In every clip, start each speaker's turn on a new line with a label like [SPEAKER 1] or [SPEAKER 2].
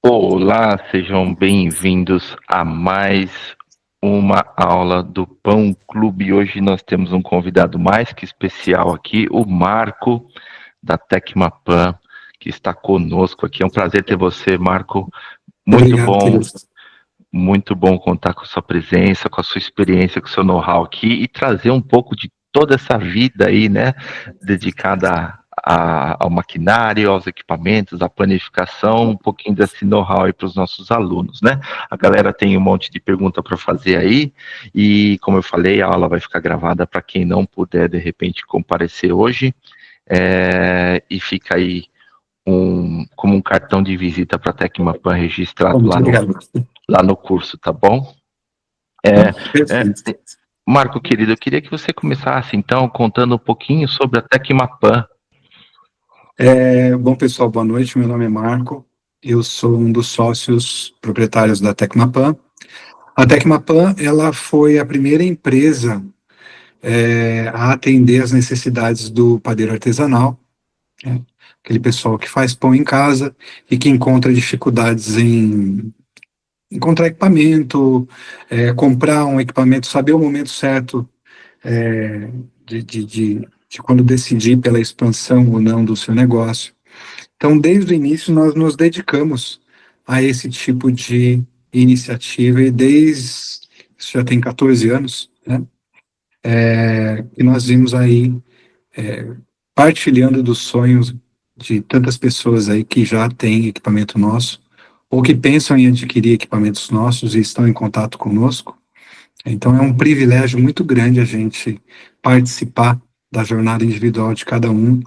[SPEAKER 1] Olá, sejam bem-vindos a mais uma aula do Pão Clube. Hoje nós temos um convidado mais que especial aqui, o Marco, da Tecmapan, que está conosco aqui. É um prazer ter você, Marco. Muito
[SPEAKER 2] Obrigado,
[SPEAKER 1] bom,
[SPEAKER 2] querido.
[SPEAKER 1] muito bom contar com a sua presença, com a sua experiência, com o seu know-how aqui e trazer um pouco de toda essa vida aí, né, dedicada ao maquinário, aos equipamentos, à planificação, um pouquinho desse know-how aí para os nossos alunos, né? A galera tem um monte de pergunta para fazer aí e, como eu falei, a aula vai ficar gravada para quem não puder, de repente, comparecer hoje, e fica aí como um cartão de visita para a Tecmapan registrado
[SPEAKER 2] Muito obrigado.
[SPEAKER 1] lá no curso, tá bom?
[SPEAKER 2] Não,
[SPEAKER 1] É, é,
[SPEAKER 2] perfeito.
[SPEAKER 1] Marco, querido, eu queria que você começasse, então, contando um pouquinho sobre a Tecmapan.
[SPEAKER 2] Bom, pessoal, boa noite. Meu nome é Marco. Eu sou um dos sócios proprietários da Tecmapan. A Tecmapan, ela foi a primeira empresa a atender as necessidades do padeiro artesanal, né? Aquele pessoal que faz pão em casa e que encontra dificuldades em encontrar equipamento, comprar um equipamento, saber o momento certo é, de quando decidir pela expansão ou não do seu negócio. Então, desde o início, nós nos dedicamos a esse tipo de iniciativa e isso já tem 14 anos, né? E nós vimos aí partilhando dos sonhos de tantas pessoas aí que já têm equipamento nosso ou que pensam em adquirir equipamentos nossos e estão em contato conosco. Então é um privilégio muito grande a gente participar da jornada individual de cada um,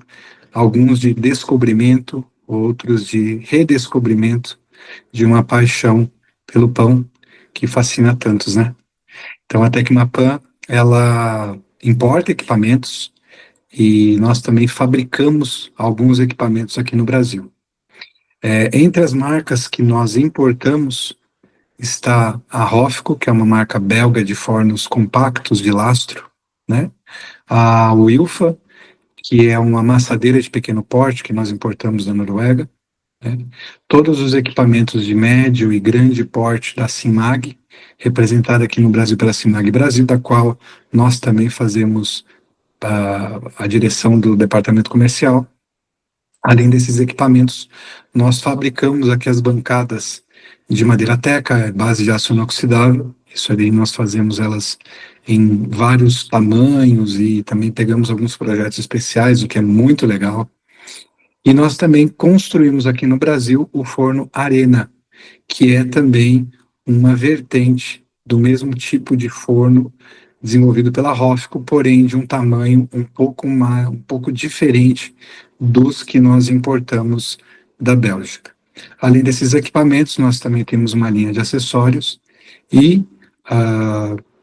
[SPEAKER 2] alguns de descobrimento, outros de redescobrimento de uma paixão pelo pão que fascina tantos, né? Então a Tecmapan, ela importa equipamentos e nós também fabricamos alguns equipamentos aqui no Brasil. Entre as marcas que nós importamos está a Hofco, que é uma marca belga de fornos compactos de lastro, né? A Wilfa, que é uma amassadeira de pequeno porte que nós importamos da Noruega, né? Todos os equipamentos de médio e grande porte da Simag, representada aqui no Brasil pela Simag Brasil, da qual nós também fazemos a direção do departamento comercial. Além desses equipamentos, nós fabricamos aqui as bancadas de madeira teca, base de aço inoxidável. Isso ali nós fazemos elas em vários tamanhos e também pegamos alguns projetos especiais, o que é muito legal. E nós também construímos aqui no Brasil o forno Arena, que é também uma vertente do mesmo tipo de forno desenvolvido pela Hofco, porém de um tamanho um pouco diferente dos que nós importamos da Bélgica. Além desses equipamentos, nós também temos uma linha de acessórios e,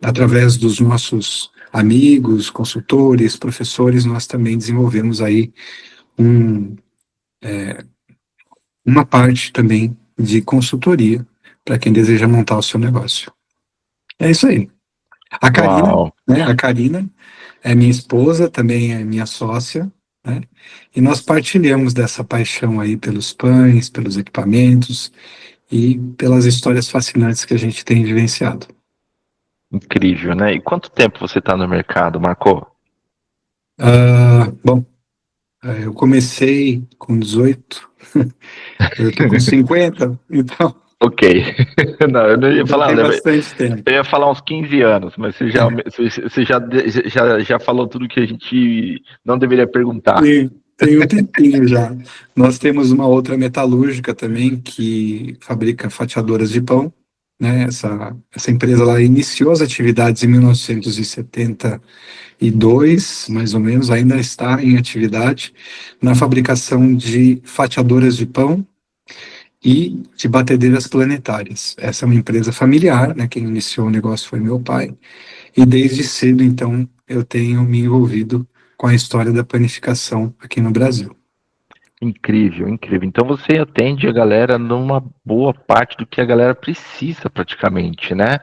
[SPEAKER 2] através dos nossos amigos, consultores, professores, nós também desenvolvemos aí um, uma parte também de consultoria para quem deseja montar o seu negócio. É isso aí. A Karina,
[SPEAKER 1] Uau,
[SPEAKER 2] né? A Karina é minha esposa, também é minha sócia, né? E nós partilhamos dessa paixão aí pelos pães, pelos equipamentos e pelas histórias fascinantes que a gente tem vivenciado.
[SPEAKER 1] incrível, né? E quanto tempo você está no mercado, Marco?
[SPEAKER 2] Bom, eu comecei com 18, eu estou com 50, então,
[SPEAKER 1] Ok. Não, eu não ia
[SPEAKER 2] então
[SPEAKER 1] falar,
[SPEAKER 2] tem bastante tempo.
[SPEAKER 1] eu ia falar uns 15 anos, mas você já falou tudo que a gente não deveria perguntar.
[SPEAKER 2] Sim, tem um tempinho já. Nós temos uma outra metalúrgica também que fabrica fatiadoras de pão, né? Essa empresa lá iniciou as atividades em 1972, mais ou menos, ainda está em atividade na fabricação de fatiadoras de pão e de batedeiras planetárias. Essa é uma empresa familiar, né? Quem iniciou o negócio foi meu pai. E desde cedo, então, eu tenho me envolvido com a história da panificação aqui no Brasil.
[SPEAKER 1] Incrível, incrível. Então você atende a galera numa boa parte do que a galera precisa praticamente, né?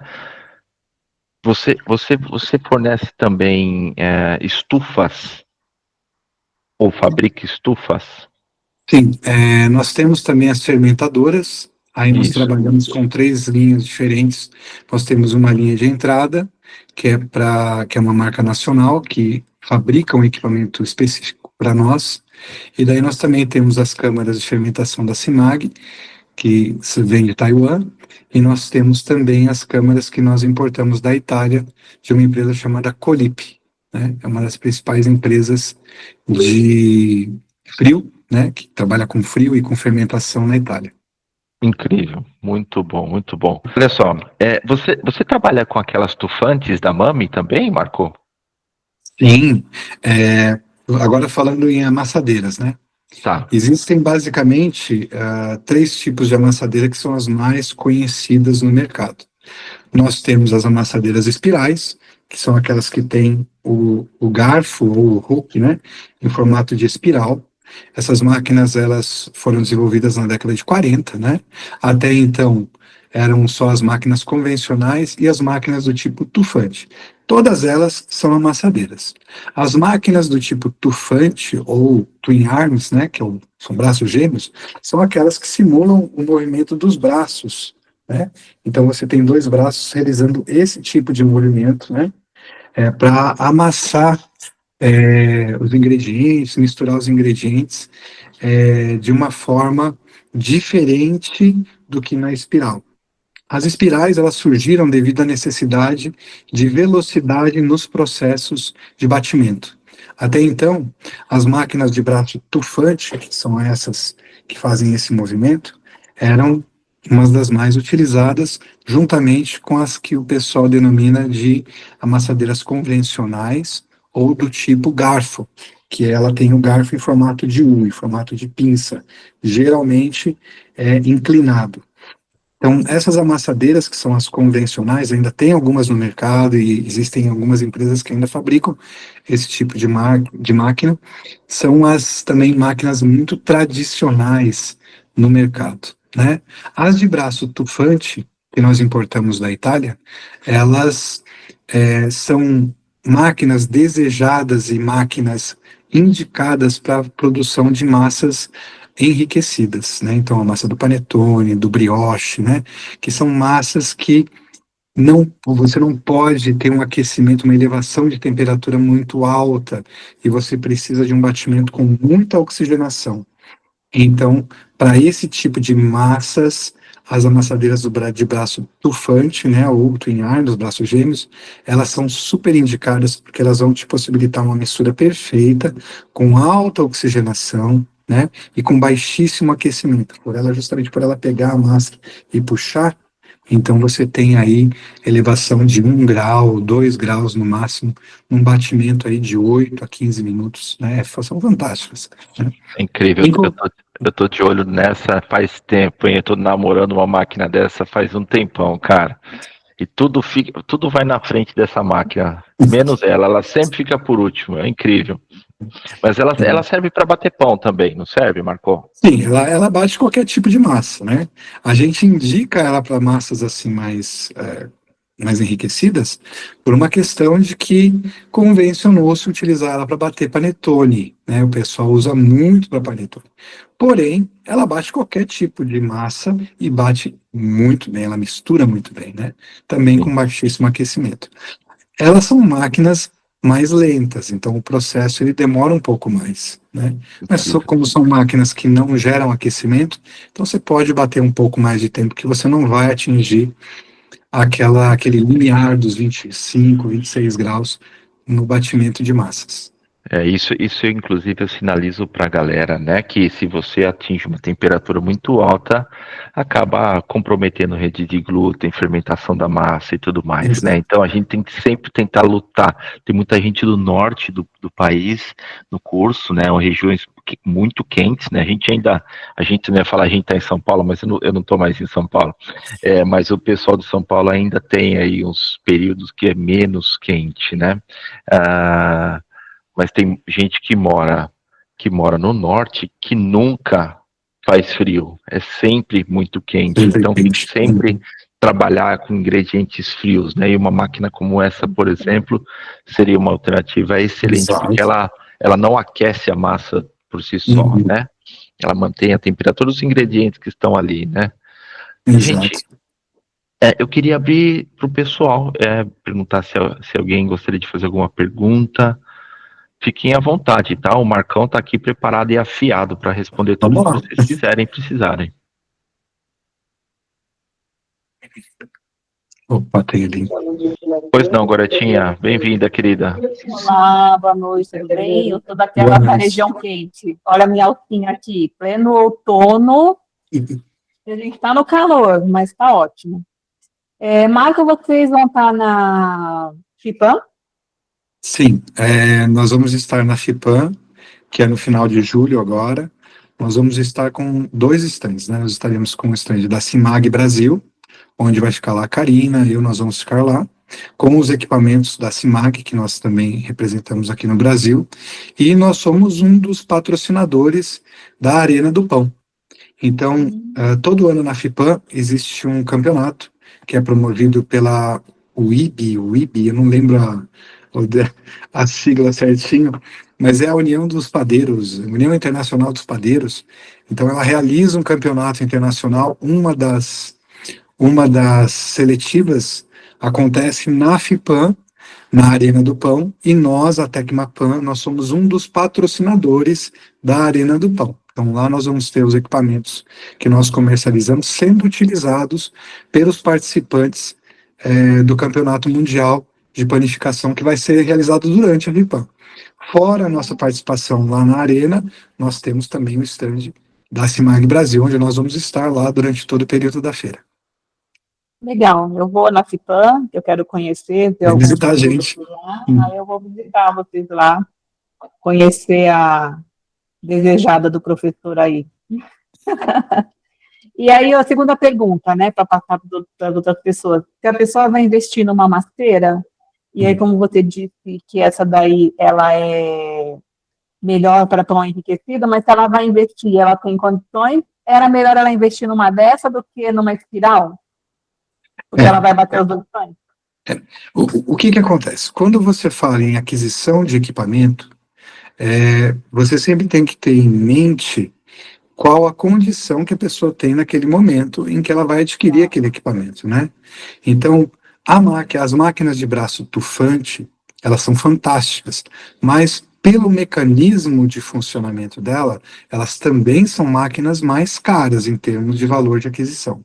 [SPEAKER 1] Você fornece também estufas ou fabrica estufas?
[SPEAKER 2] Sim, nós temos também as fermentadoras, Aí nós
[SPEAKER 1] Isso.
[SPEAKER 2] trabalhamos com 3 linhas diferentes. Nós temos uma linha de entrada, que é uma marca nacional, que fabrica um equipamento específico para nós. E daí nós também temos as câmaras de fermentação da CIMAG, que se vem de Taiwan, e nós temos também as câmaras que nós importamos da Itália, de uma empresa chamada Colip, né? É uma das principais empresas de frio, né? Que trabalha com frio e com fermentação na Itália.
[SPEAKER 1] Incrível, muito bom, muito bom. Olha só, você trabalha com aquelas tufantes da Mami também, Marco?
[SPEAKER 2] Sim, agora falando em amassadeiras, né?
[SPEAKER 1] Tá.
[SPEAKER 2] Existem basicamente 3 tipos de amassadeira que são as mais conhecidas no mercado. Nós temos as amassadeiras espirais, que são aquelas que têm o garfo ou o hook, né, em formato de espiral. Essas máquinas elas foram desenvolvidas na década de 40, né? Até então eram só as máquinas convencionais e as máquinas do tipo tufante. Todas elas são amassadeiras. As máquinas do tipo tufante ou twin arms, né, são braços gêmeos, são aquelas que simulam o movimento dos braços, né? Então você tem 2 braços realizando esse tipo de movimento, né? Para amassar os ingredientes, misturar os ingredientes de uma forma diferente do que na espiral. As espirais elas surgiram devido à necessidade de velocidade nos processos de batimento. Até então, as máquinas de braço tufante, que são essas que fazem esse movimento, eram uma das mais utilizadas, juntamente com as que o pessoal denomina de amassadeiras convencionais ou do tipo garfo, que ela tem o garfo em formato de U, em formato de pinça, geralmente inclinado. Então, essas amassadeiras, que são as convencionais, ainda tem algumas no mercado e existem algumas empresas que ainda fabricam esse tipo de máquina, são as também máquinas muito tradicionais no mercado, né? As de braço tufante, que nós importamos da Itália, elas são máquinas desejadas e máquinas indicadas para a produção de massas enriquecidas, né? Então, a massa do panetone, do brioche, né? Que são massas que você não pode ter um aquecimento, uma elevação de temperatura muito alta e você precisa de um batimento com muita oxigenação. Então, para esse tipo de massas, as amassadeiras de braço tufante, né, ou twin arm, dos braços gêmeos, elas são super indicadas porque elas vão te possibilitar uma mistura perfeita, com alta oxigenação, né, e com baixíssimo aquecimento. Justamente por ela pegar a massa e puxar, então você tem aí elevação de 1 grau, 2 graus no máximo, um batimento aí de 8 a 15 minutos, né, são fantásticas, né?
[SPEAKER 1] É incrível, eu tô de olho nessa faz tempo, hein? Eu tô namorando uma máquina dessa faz um tempão, cara. E tudo vai na frente dessa máquina, menos ela sempre fica por último, é incrível. Mas ela serve para bater pão também, não serve, Marco?
[SPEAKER 2] Sim, ela bate qualquer tipo de massa, né? A gente indica ela para massas assim mais enriquecidas por uma questão de que convencionou-se utilizar ela para bater panetone, né? O pessoal usa muito para panetone. Porém, ela bate qualquer tipo de massa e bate muito bem, ela mistura muito bem, né? Também com baixíssimo aquecimento. Elas são máquinas mais lentas, então o processo ele demora um pouco mais, né? Mas como são máquinas que não geram aquecimento, então você pode bater um pouco mais de tempo que você não vai atingir aquele limiar dos 25, 26 graus no batimento de massas.
[SPEAKER 1] Isso inclusive eu sinalizo para a galera, né, que se você atinge uma temperatura muito alta, acaba comprometendo rede de glúten, fermentação da massa e tudo mais, né? Então a gente tem que sempre tentar lutar. Tem muita gente do norte do país no curso, né, regiões muito quentes, né? A gente não ia falar, a gente está em São Paulo, mas eu não estou mais em São Paulo. Mas o pessoal de São Paulo ainda tem aí uns períodos que é menos quente, né? Mas tem gente que mora no norte que nunca faz frio, é sempre muito quente, então tem que sempre trabalhar com ingredientes frios, né? E uma máquina como essa, por exemplo, seria uma alternativa excelente, porque ela não aquece a massa por si só, né? Ela mantém a temperatura dos ingredientes que estão ali, né?
[SPEAKER 2] Exato.
[SPEAKER 1] Eu queria abrir para o pessoal, perguntar se alguém gostaria de fazer alguma pergunta. Fiquem à vontade, tá? O Marcão está aqui preparado e afiado para responder tudo
[SPEAKER 2] Vamos
[SPEAKER 1] que
[SPEAKER 2] lá.
[SPEAKER 1] vocês quiserem e precisarem.
[SPEAKER 2] Opa, tem ali.
[SPEAKER 1] Pois não, Goretinha. Bem-vinda, querida.
[SPEAKER 3] Olá, boa noite, tudo bem? Eu sou
[SPEAKER 2] Boa
[SPEAKER 3] daquela da
[SPEAKER 2] noite.
[SPEAKER 3] região quente. Olha a minha alcinha aqui, pleno outono, a gente está no calor, mas está ótimo. Marco, vocês vão estar na FIPAM?
[SPEAKER 2] Sim, nós vamos estar na FIPAM, que é no final de julho agora. Nós vamos estar com 2 stands, né? Nós estaremos com o stand da CIMAG Brasil, onde vai ficar lá a Karina, nós vamos ficar lá, com os equipamentos da CIMAG, que nós também representamos aqui no Brasil, e nós somos um dos patrocinadores da Arena do Pão. Então, todo ano na FIPAM existe um campeonato que é promovido pela UIB, eu não lembro a sigla certinho, mas é a União dos Padeiros, União Internacional dos Padeiros. Então, ela realiza um campeonato internacional, uma das seletivas acontece na FIPAM, na Arena do Pão, e nós, a Tecmapan, nós somos um dos patrocinadores da Arena do Pão. Então lá nós vamos ter os equipamentos que nós comercializamos sendo utilizados pelos participantes do Campeonato Mundial de Panificação que vai ser realizado durante a FIPAM. Fora a nossa participação lá na Arena, nós temos também o stand da CIMAG Brasil, onde nós vamos estar lá durante todo o período da feira.
[SPEAKER 3] Legal, eu vou na FIPAM, que eu quero conhecer, ver
[SPEAKER 2] Vem
[SPEAKER 3] alguns
[SPEAKER 2] visitar a
[SPEAKER 3] produtos
[SPEAKER 2] gente.
[SPEAKER 3] lá, aí eu vou visitar vocês lá, conhecer a desejada do professor aí. E aí, a segunda pergunta, né, para passar para outras pessoas. Se a pessoa vai investir numa masteira, e aí, como você disse que essa daí, ela é melhor para pão enriquecido, mas se ela vai investir, ela tem condições, era melhor ela investir numa dessa do que numa espiral? Porque ela vai bater os dois pães?
[SPEAKER 2] O que acontece? Quando você fala em aquisição de equipamento, você sempre tem que ter em mente qual a condição que a pessoa tem naquele momento em que ela vai adquirir aquele equipamento, né? Então, as máquinas de braço tufante, elas são fantásticas, mas pelo mecanismo de funcionamento dela, elas também são máquinas mais caras em termos de valor de aquisição.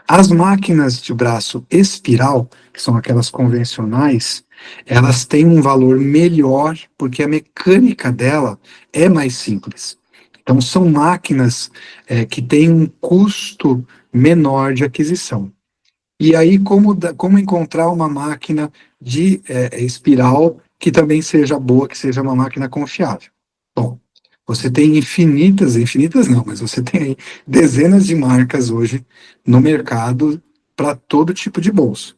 [SPEAKER 2] As máquinas de braço espiral, que são aquelas convencionais, elas têm um valor melhor porque a mecânica dela é mais simples. Então, são máquinas que têm um custo menor de aquisição. E aí, como encontrar uma máquina de espiral que também seja boa, que seja uma máquina confiável? Bom, você tem infinitas não, mas você tem aí dezenas de marcas hoje no mercado para todo tipo de bolso.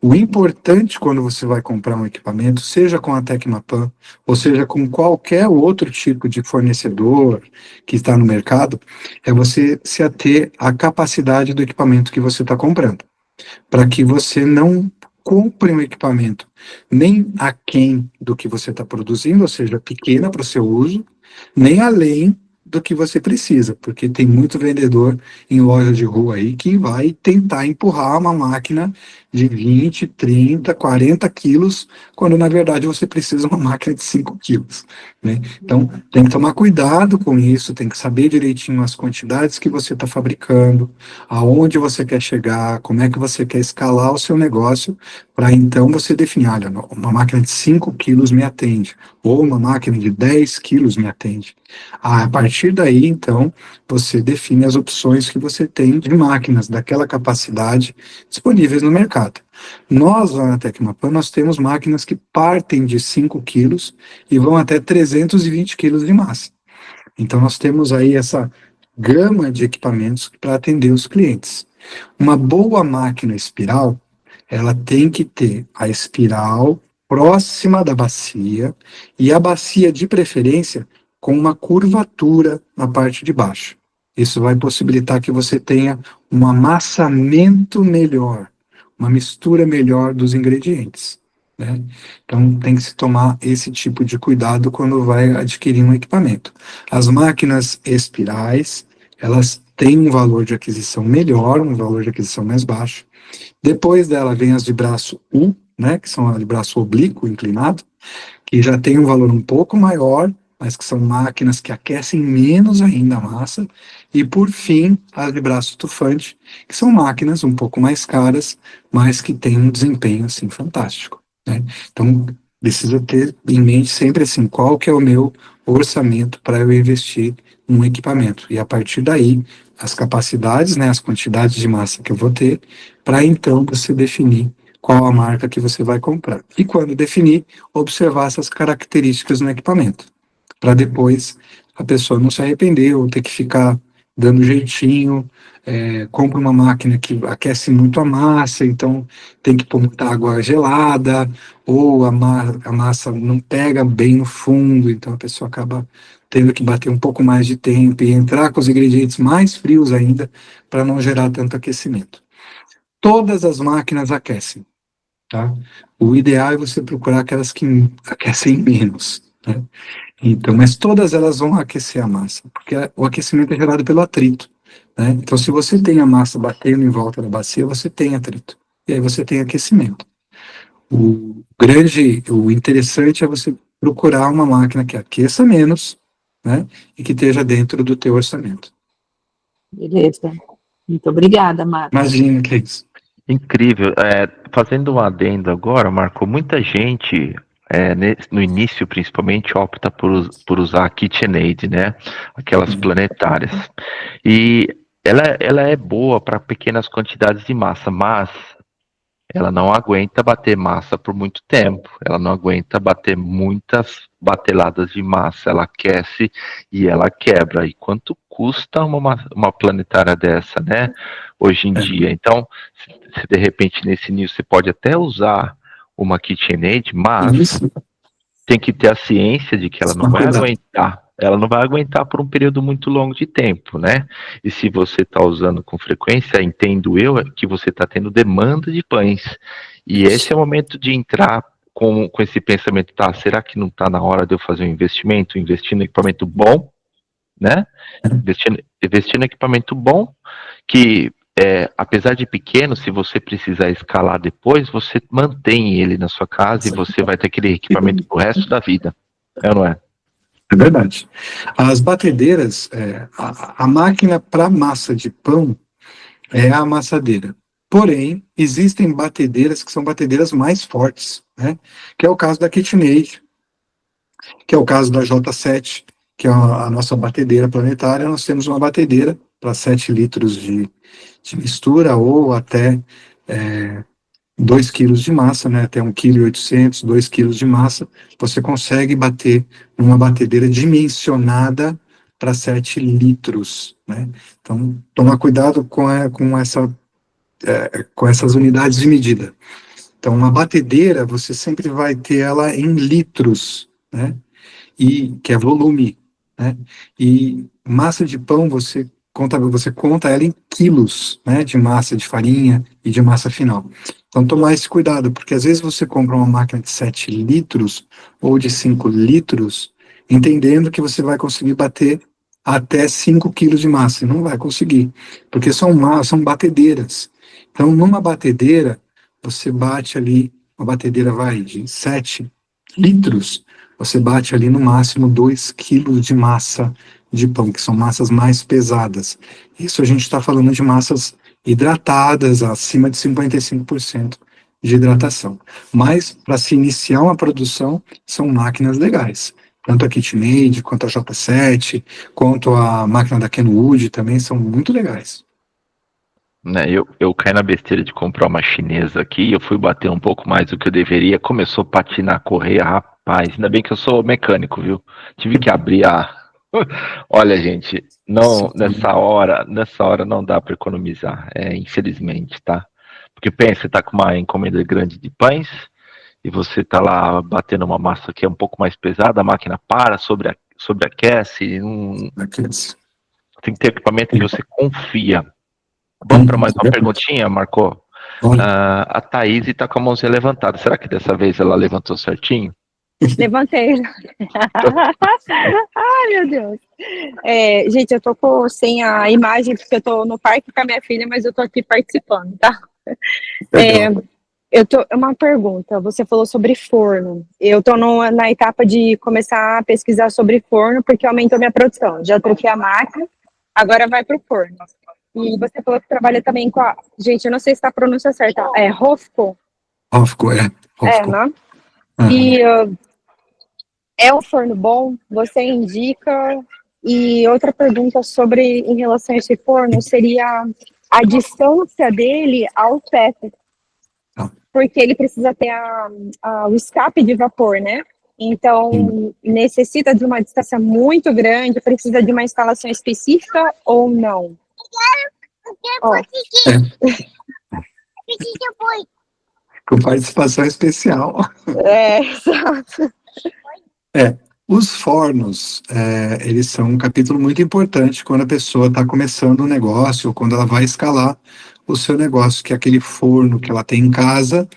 [SPEAKER 2] O importante quando você vai comprar um equipamento, seja com a Tecmapan, ou seja com qualquer outro tipo de fornecedor que está no mercado, é você se ater à capacidade do equipamento que você está comprando, para que você não compre um equipamento nem aquém do que você está produzindo, ou seja, pequena para o seu uso, nem além do que você precisa, porque tem muito vendedor em loja de rua aí que vai tentar empurrar uma máquina de 20, 30, 40 quilos, quando na verdade você precisa de uma máquina de 5 quilos, né? Então tem que tomar cuidado com isso, tem que saber direitinho as quantidades que você está fabricando, aonde você quer chegar, como é que você quer escalar o seu negócio, para então você definir, olha, uma máquina de 5 quilos me atende, ou uma máquina de 10 quilos me atende. A partir daí, então, você define as opções que você tem de máquinas daquela capacidade disponíveis no mercado. Nós, lá na Tecmapan, nós temos máquinas que partem de 5 quilos e vão até 320 quilos de massa. Então, nós temos aí essa gama de equipamentos para atender os clientes. Uma boa máquina espiral, ela tem que ter a espiral próxima da bacia e a bacia, de preferência, com uma curvatura na parte de baixo. Isso vai possibilitar que você tenha um amassamento melhor, uma mistura melhor dos ingredientes, né? Então tem que se tomar esse tipo de cuidado quando vai adquirir um equipamento. As máquinas espirais, elas tem um valor de aquisição melhor, um valor de aquisição mais baixo. Depois dela vem as de braço U, né, que são as de braço oblíquo, inclinado, que já tem um valor um pouco maior, mas que são máquinas que aquecem menos ainda a massa. E, por fim, as de braço tufante, que são máquinas um pouco mais caras, mas que têm um desempenho, assim, fantástico, né? Então, precisa ter em mente sempre, assim, qual que é o meu orçamento para eu investir num equipamento. E, a partir daí, as capacidades, né, as quantidades de massa que eu vou ter, para, então, você definir qual a marca que você vai comprar. E, quando definir, observar essas características no equipamento, para depois a pessoa não se arrepender ou ter que ficar dando jeitinho. Compra uma máquina que aquece muito a massa, então tem que pôr muita água gelada, ou a massa não pega bem no fundo, então a pessoa acaba tendo que bater um pouco mais de tempo e entrar com os ingredientes mais frios ainda, para não gerar tanto aquecimento. Todas as máquinas aquecem, tá? O ideal é você procurar aquelas que aquecem menos, né? Então, mas todas elas vão aquecer a massa, porque o aquecimento é gerado pelo atrito, né? Então, se você tem a massa batendo em volta da bacia, você tem atrito, e aí você tem aquecimento. O interessante é você procurar uma máquina que aqueça menos, né? E que esteja dentro do teu orçamento.
[SPEAKER 3] Beleza. Muito obrigada, Marcos.
[SPEAKER 2] Imagina que é isso.
[SPEAKER 1] Incrível. Fazendo um adendo agora, Marco, muita gente, no início principalmente, opta por usar a KitchenAid, né? Aquelas planetárias. E ela é boa para pequenas quantidades de massa, mas ela não aguenta bater massa por muito tempo. Ela não aguenta bater muitas bateladas de massa. Ela aquece e ela quebra. E quanto custa uma planetária dessa, né? Hoje em dia. Então, se de repente nesse nível você pode até usar uma KitchenAid, mas
[SPEAKER 2] Isso.
[SPEAKER 1] tem que ter a ciência de que ela não vai
[SPEAKER 2] Cuidado.
[SPEAKER 1] aguentar. Ela não vai aguentar por um período muito longo de tempo, né? E se você está usando com frequência, entendo eu, que você está tendo demanda de pães. E esse é o momento de entrar com esse pensamento, tá? Será que não está na hora de eu fazer um investimento, investir no equipamento bom, né? Investir no equipamento bom, que apesar de pequeno, se você precisar escalar depois, você mantém ele na sua casa e você vai ter aquele equipamento pro resto da vida. É ou não é?
[SPEAKER 2] É verdade. As batedeiras, a máquina para massa de pão é a amassadeira. Porém, existem batedeiras que são batedeiras mais fortes, né? Que é o caso da KitchenAid, que é o caso da J7, que é a nossa batedeira planetária. Nós temos uma batedeira para 7 litros de mistura, ou até 2 quilos de massa, né? Até 1,8 kg, 2 quilos de massa, você consegue bater numa batedeira dimensionada para 7 litros, né? Então, tomar cuidado com essas unidades de medida. Então, uma batedeira, você sempre vai ter ela em litros, né? E que é volume, né? E massa de pão, você conta ela em quilos, né? De massa de farinha e de massa final. Então, tomar esse cuidado, porque às vezes você compra uma máquina de 7 litros ou de 5 litros, entendendo que você vai conseguir bater até 5 quilos de massa, e não vai conseguir, porque são batedeiras. Então, numa batedeira, você bate ali, uma batedeira vai de 7 litros, você bate ali no máximo 2 quilos de massa de pão, que são massas mais pesadas. Isso a gente está falando de massas hidratadas, acima de 55% de hidratação. Mas, para se iniciar uma produção, são máquinas legais. Tanto a KitchenAid, quanto a J7, quanto a máquina da Kenwood também são muito legais.
[SPEAKER 1] Né, eu caí na besteira de comprar uma chinesa aqui, eu fui bater um pouco mais do que eu deveria, começou a patinar a correia, rapaz, ainda bem que eu sou mecânico, viu? Tive que abrir a... Olha, gente, não, nessa hora não dá para economizar, infelizmente, tá? Porque pensa, você tá com uma encomenda grande de pães, e você tá lá batendo uma massa que é um pouco mais pesada, a máquina para, sobreaquece, tem que ter equipamento que você confia. Vamos para mais uma perguntinha, Marco? A Thaís está com a mãozinha levantada. Será que dessa vez ela levantou certinho?
[SPEAKER 4] Levantei. Ai, meu Deus. Gente, eu tô sem a imagem porque eu tô no parque com a minha filha, mas eu tô aqui participando, tá?
[SPEAKER 2] Legal.
[SPEAKER 4] Uma pergunta, você falou sobre forno. Eu tô na etapa de começar a pesquisar sobre forno porque aumentou minha produção. Já troquei a máquina, agora vai pro forno. E você falou que trabalha também com a... Gente, eu não sei se tá a pronúncia certa. É Rofco?
[SPEAKER 2] Hofco, Hofco.
[SPEAKER 4] Né?
[SPEAKER 2] Uhum.
[SPEAKER 4] E é um forno bom? Você indica? E outra pergunta sobre em relação a esse forno seria a distância dele ao teto, porque ele precisa ter o escape de vapor, né? Então, necessita de uma distância muito grande, precisa de uma instalação específica ou não? Ó,
[SPEAKER 2] Com participação especial.
[SPEAKER 4] exato.
[SPEAKER 2] Os fornos, eles são um capítulo muito importante quando a pessoa está começando um negócio ou quando ela vai escalar o seu negócio, que é aquele forno que ela tem em casa,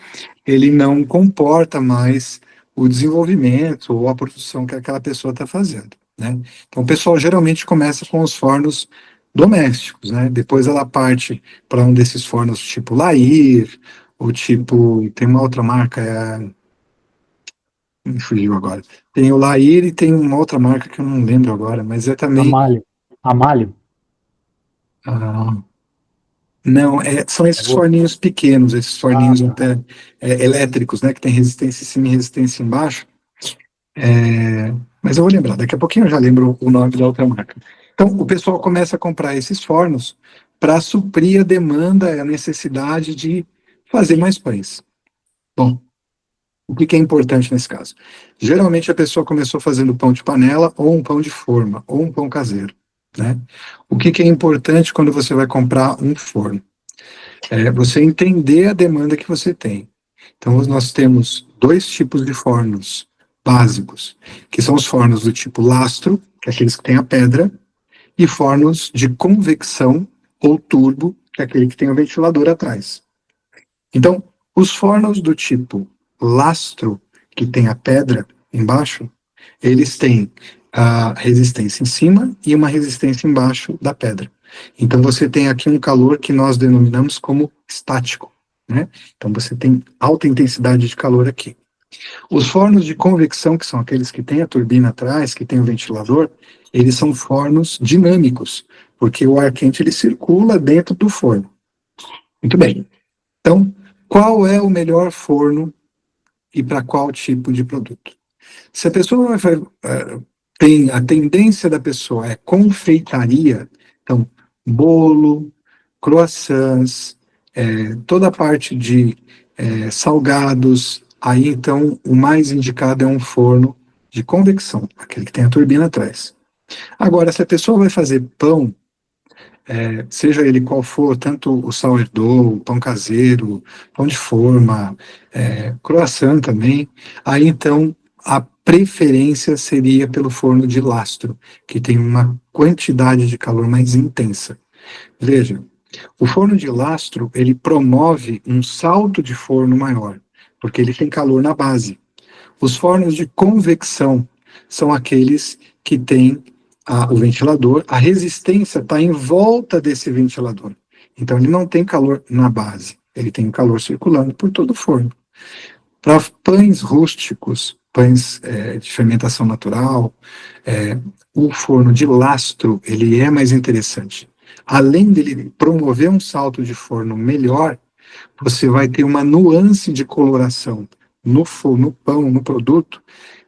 [SPEAKER 2] ele não comporta mais o desenvolvimento ou a produção que aquela pessoa está fazendo, né? Então, o pessoal geralmente começa com os fornos domésticos, né? Depois ela parte para um desses fornos tipo Lair, ou tipo, tem uma outra marca, me fugiu agora. Tem o Lair e tem uma outra marca que eu não lembro agora, mas é também.
[SPEAKER 5] Amalho.
[SPEAKER 2] ah, não, são esses
[SPEAKER 5] Boa.
[SPEAKER 2] forninhos pequenos, esses forninhos
[SPEAKER 5] Ah, tá.
[SPEAKER 2] elétricos, né? Que tem resistência em cima e resistência embaixo. Mas eu vou lembrar, daqui a pouquinho eu já lembro o nome da outra marca. Então, o pessoal começa a comprar esses fornos para suprir a demanda, a necessidade de fazer mais pães. Bom, o que é importante nesse caso? Geralmente a pessoa começou fazendo pão de panela, ou um pão de forma, ou um pão caseiro, né? O que é importante quando você vai comprar um forno? É você entender a demanda que você tem. Então, nós temos dois tipos de fornos básicos, que são os fornos do tipo lastro, que é aqueles que têm a pedra, e fornos de convecção ou turbo, que é aquele que tem o ventilador atrás. Então, os fornos do tipo lastro, que tem a pedra embaixo, eles têm a resistência em cima e uma resistência embaixo da pedra. Então, você tem aqui um calor que nós denominamos como estático, né? Então, você tem alta intensidade de calor aqui. Os fornos de convecção, que são aqueles que têm a turbina atrás, que tem o ventilador, eles são fornos dinâmicos, porque o ar quente ele circula dentro do forno. Muito bem. Então, qual é o melhor forno e para qual tipo de produto? Se a pessoa tem a tendência da pessoa é confeitaria, então bolo, croissants, toda a parte de salgados, aí então o mais indicado é um forno de convecção, aquele que tem a turbina atrás. Agora, se a pessoa vai fazer pão, seja ele qual for, tanto o sourdough, o pão caseiro, pão de forma, croissant também, aí então a preferência seria pelo forno de lastro, que tem uma quantidade de calor mais intensa. Veja, o forno de lastro, ele promove um salto de forno maior, porque ele tem calor na base. Os fornos de convecção são aqueles que têm o ventilador, a resistência está em volta desse ventilador. Então, ele não tem calor na base, ele tem calor circulando por todo o forno. Para pães rústicos, pães de fermentação natural, o forno de lastro, ele é mais interessante. Além dele promover um salto de forno melhor, você vai ter uma nuance de coloração no pão, no produto,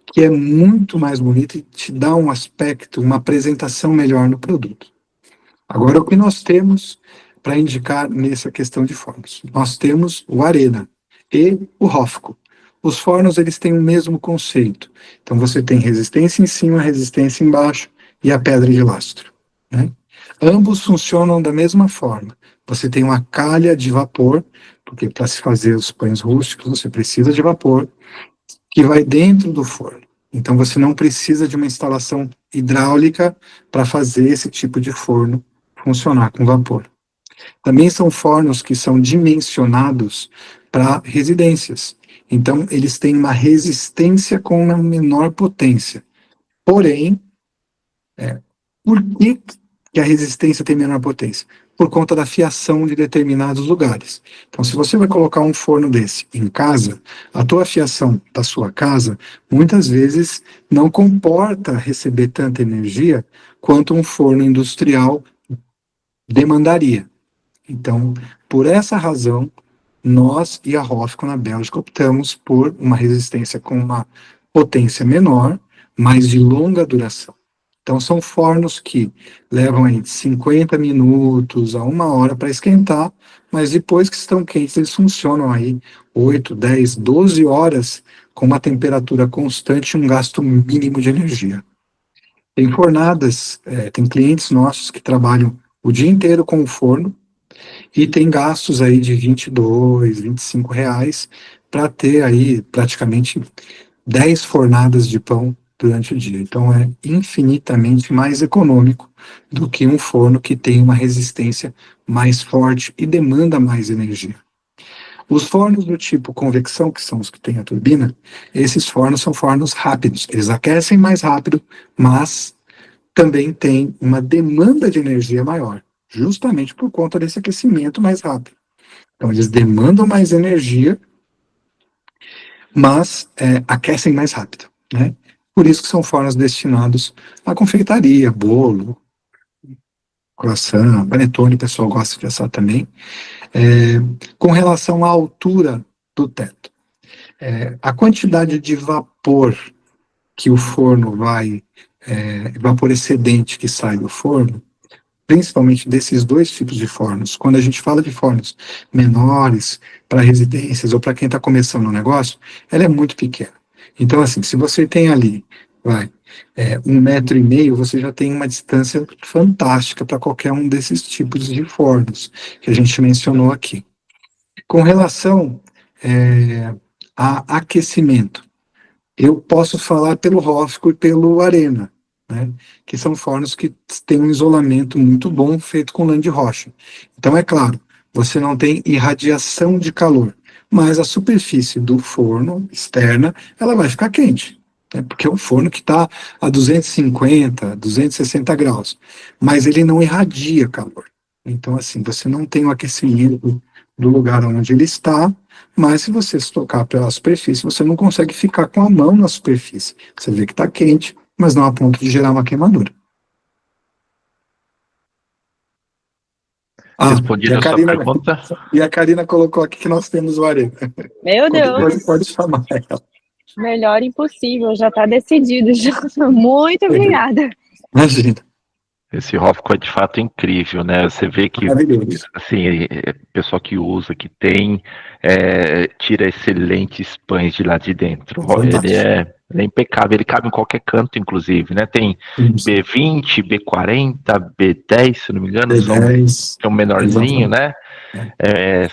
[SPEAKER 2] que é muito mais bonito e te dá um aspecto, uma apresentação melhor no produto. Agora, o que nós temos para indicar nessa questão de fornos? Nós temos o Arena e o Hofco. Os fornos, eles têm o mesmo conceito. Então, você tem resistência em cima, resistência embaixo e a pedra de lastro, né? Ambos funcionam da mesma forma. Você tem uma calha de vapor, porque para se fazer os pães rústicos, você precisa de vapor, que vai dentro do forno. Então, você não precisa de uma instalação hidráulica para fazer esse tipo de forno funcionar com vapor. Também são fornos que são dimensionados para residências. Então, eles têm uma resistência com uma menor potência. Porém, por que a resistência tem menor potência? Por conta da fiação de determinados lugares. Então, se você vai colocar um forno desse em casa, a tua fiação da sua casa, muitas vezes, não comporta receber tanta energia quanto um forno industrial demandaria. Então, por essa razão, nós e a Hofco na Bélgica optamos por uma resistência com uma potência menor, mas de longa duração. Então, são fornos que levam aí de 50 minutos a 1 hora para esquentar, mas depois que estão quentes, eles funcionam aí 8, 10, 12 horas com uma temperatura constante e um gasto mínimo de energia. Tem fornadas, tem clientes nossos que trabalham o dia inteiro com o forno e tem gastos aí de 22, R$ 25 para ter aí praticamente 10 fornadas de pão durante o dia. Então é infinitamente mais econômico do que um forno que tem uma resistência mais forte e demanda mais energia. Os fornos do tipo convecção, que são os que têm a turbina, esses fornos são fornos rápidos. Eles aquecem mais rápido, mas também têm uma demanda de energia maior, justamente por conta desse aquecimento mais rápido. Então eles demandam mais energia, mas aquecem mais rápido, né? Por isso que são fornos destinados à confeitaria, bolo, croissant, panetone, o pessoal gosta de assar também. Com relação à altura do teto, a quantidade de vapor que o forno vapor excedente que sai do forno, principalmente desses dois tipos de fornos, quando a gente fala de fornos menores para residências ou para quem está começando um negócio, ela é muito pequena. Então, assim, se você tem ali, 1,5 m, você já tem uma distância fantástica para qualquer um desses tipos de fornos que a gente mencionou aqui. Com relação a aquecimento, eu posso falar pelo Hofco e pelo Arena, né, que são fornos que têm um isolamento muito bom feito com lã de rocha. Então, é claro, você não tem irradiação de calor, mas a superfície do forno externa, ela vai ficar quente, né, porque é um forno que está a 250, 260 graus, mas ele não irradia calor. Então, assim, você não tem o aquecimento do lugar onde ele está, mas se você se tocar pela superfície, você não consegue ficar com a mão na superfície. Você vê que está quente, mas não a ponto de gerar uma queimadura.
[SPEAKER 1] Respondida a sua pergunta?
[SPEAKER 2] E a Karina colocou aqui que nós temos o Arena.
[SPEAKER 4] Meu Deus!
[SPEAKER 2] Pode chamar ela.
[SPEAKER 4] Melhor impossível, já está decidido. Já. Muito obrigada.
[SPEAKER 2] Imagina.
[SPEAKER 1] Esse Hofco é de fato incrível, né? Você vê que, assim, o pessoal que usa, que tem, tira excelentes pães de lá de dentro. Ele é impecável, ele cabe em qualquer canto, inclusive, né? Tem B20, B40, B10, se não me engano,
[SPEAKER 2] B10,
[SPEAKER 1] são menorzinho, né?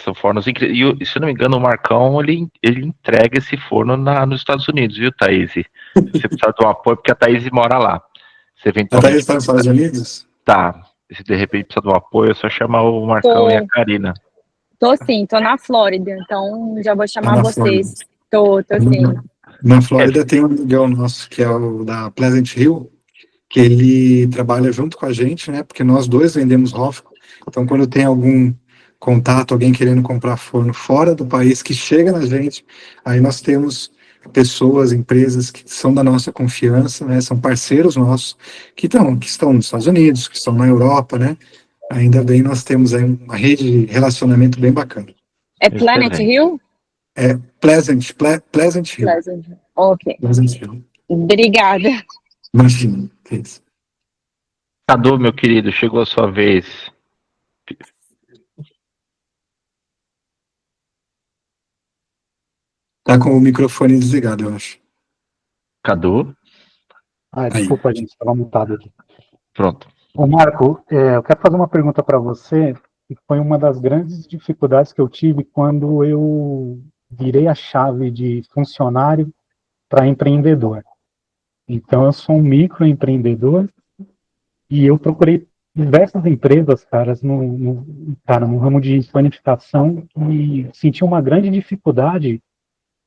[SPEAKER 1] São fornos incríveis. E, se não me engano, o Marcão, ele entrega esse forno nos Estados Unidos, viu, Thaís? Você precisa de um apoio, porque a Thaís mora lá.
[SPEAKER 2] A Thaís está nos Estados Unidos?
[SPEAKER 1] Tá. Se de repente precisa de um apoio, é só chamar o Marcão e a Karina.
[SPEAKER 4] Tô sim, tô na Flórida, então já vou chamar vocês. Tô sim.
[SPEAKER 2] Na Flórida tem um amigão nosso, que é o da Pleasant Hill, que ele trabalha junto com a gente, né? Porque nós dois vendemos Hofco. Então, quando tem algum contato, alguém querendo comprar forno fora do país, que chega na gente, aí nós temos pessoas, empresas que são da nossa confiança, né? São parceiros nossos, que estão nos Estados Unidos, que estão na Europa, né? Ainda bem, nós temos aí uma rede de relacionamento bem bacana.
[SPEAKER 4] É Planet Hill?
[SPEAKER 2] É Pleasant Hill.
[SPEAKER 4] Pleasant. Ok.
[SPEAKER 2] Pleasant Hill.
[SPEAKER 4] Obrigada.
[SPEAKER 2] Imagina, que isso.
[SPEAKER 1] Cadu, meu querido, chegou a sua vez.
[SPEAKER 2] Tá com o microfone desligado, eu acho.
[SPEAKER 1] Cadu?
[SPEAKER 5] Desculpa, gente, estava mutado aqui.
[SPEAKER 1] Pronto.
[SPEAKER 5] Ô, Marco, eu quero fazer uma pergunta para você, que foi uma das grandes dificuldades que eu tive quando eu virei a chave de funcionário para empreendedor. Então, eu sou um microempreendedor e eu procurei diversas empresas, caras, no ramo de planificação e senti uma grande dificuldade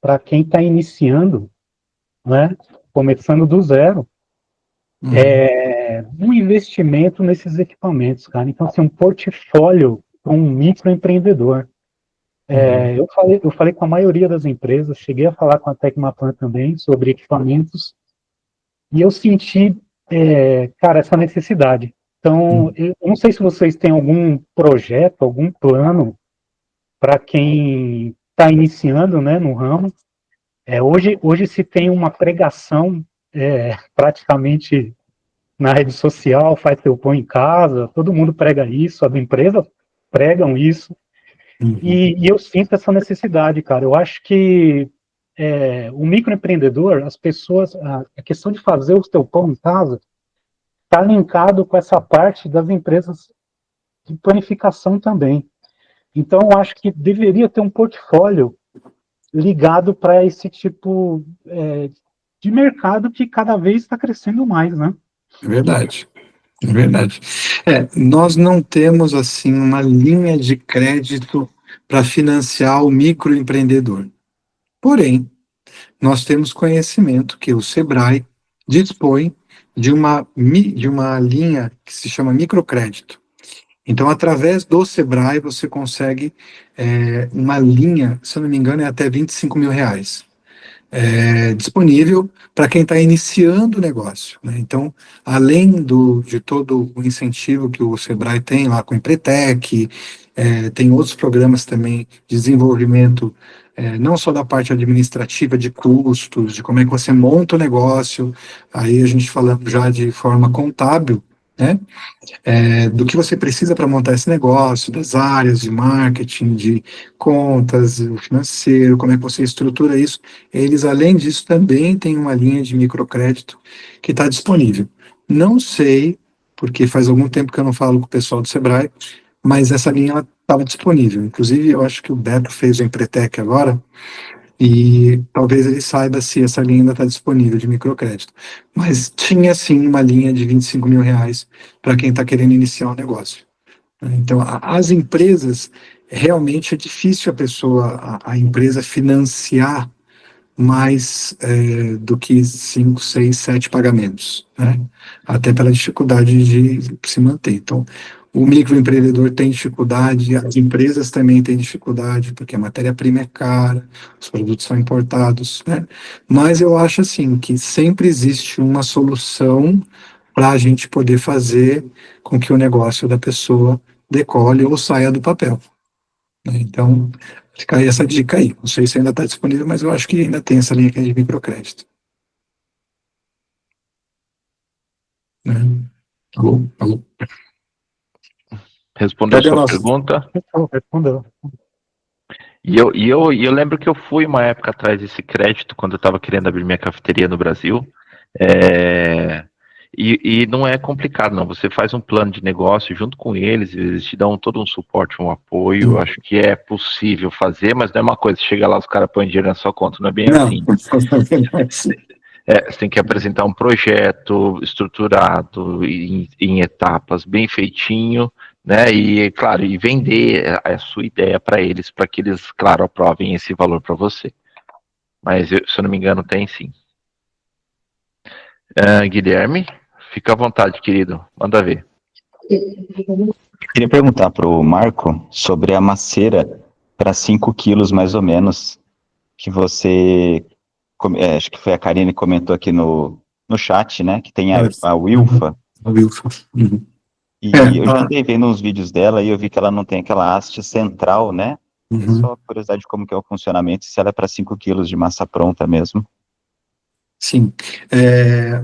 [SPEAKER 5] para quem está iniciando, né, começando do zero, um investimento nesses equipamentos, cara. Então, assim, um portfólio para um microempreendedor. Eu falei com a maioria das empresas, cheguei a falar com a Tecmapan também sobre equipamentos, e eu senti, cara, essa necessidade. Então, eu não sei se vocês têm algum projeto, algum plano para quem está iniciando, né, no ramo. Hoje se tem uma pregação praticamente na rede social, faz teu pão em casa, todo mundo prega isso, as empresas pregam isso, e eu sinto essa necessidade, cara. Eu acho que o microempreendedor, as pessoas, a questão de fazer o teu pão em casa está linkado com essa parte das empresas de planificação também. Então, eu acho que deveria ter um portfólio ligado para esse tipo de mercado que cada vez está crescendo mais, né?
[SPEAKER 2] É verdade. É verdade. Nós não temos, assim, uma linha de crédito para financiar o microempreendedor. Porém, nós temos conhecimento que o Sebrae dispõe de uma linha que se chama microcrédito. Então, através do Sebrae, você consegue uma linha, se eu não me engano, é até R$ 25.000. Disponível para quem está iniciando o negócio, né? Então, além de todo o incentivo que o Sebrae tem lá com o Empretec, tem outros programas também de desenvolvimento, não só da parte administrativa de custos, de como é que você monta o negócio, aí a gente falando já de forma contábil, né? Do que você precisa para montar esse negócio, das áreas de marketing, de contas, o financeiro, como é que você estrutura isso. Eles, além disso, também têm uma linha de microcrédito que está disponível. Não sei, porque faz algum tempo que eu não falo com o pessoal do Sebrae, mas essa linha estava disponível. Inclusive, eu acho que o Beto fez o Empretec agora, e talvez ele saiba se essa linha ainda está disponível de microcrédito. Mas tinha sim uma linha de R$ 25.000 para quem está querendo iniciar um negócio. Então, as empresas, realmente é difícil a empresa financiar mais do que 5, 6, 7 pagamentos, né? Até pela dificuldade de se manter. Então, o microempreendedor tem dificuldade, as empresas também têm dificuldade, porque a matéria-prima é cara, os produtos são importados, né? Mas eu acho assim que sempre existe uma solução para a gente poder fazer com que o negócio da pessoa decole ou saia do papel, né? Então, fica aí essa dica aí. Não sei se ainda está disponível, mas eu acho que ainda tem essa linha aqui de microcrédito, né? Alô? Alô?
[SPEAKER 1] Respondeu
[SPEAKER 2] Cadê a
[SPEAKER 1] sua
[SPEAKER 2] nossa?
[SPEAKER 1] pergunta?
[SPEAKER 5] Respondeu.
[SPEAKER 1] E eu lembro que eu fui uma época atrás desse crédito, quando eu estava querendo abrir minha cafeteria no Brasil. E não é complicado, não. Você faz um plano de negócio junto com eles, eles te dão todo um suporte, um apoio. Acho que é possível fazer, mas não é uma coisa, chega lá, os caras põem dinheiro na sua conta, não é bem assim. Você tem que apresentar um projeto estruturado, em etapas, bem feitinho, né? E, claro, e vender a sua ideia para eles, para que eles, claro, aprovem esse valor para você. Mas, se eu não me engano, tem sim. Guilherme, fica à vontade, querido. Manda ver.
[SPEAKER 6] Eu queria perguntar para o Marco sobre a maceira para 5 quilos, mais ou menos, que você... acho que foi a Karine que comentou aqui no chat, né? Que tem a Wilfa.
[SPEAKER 2] A Wilfa. Uhum.
[SPEAKER 6] E eu já andei vendo uns vídeos dela e eu vi que ela não tem aquela haste central, né? É só curiosidade de como que é o funcionamento, se ela é para 5 quilos de massa pronta mesmo.
[SPEAKER 2] Sim.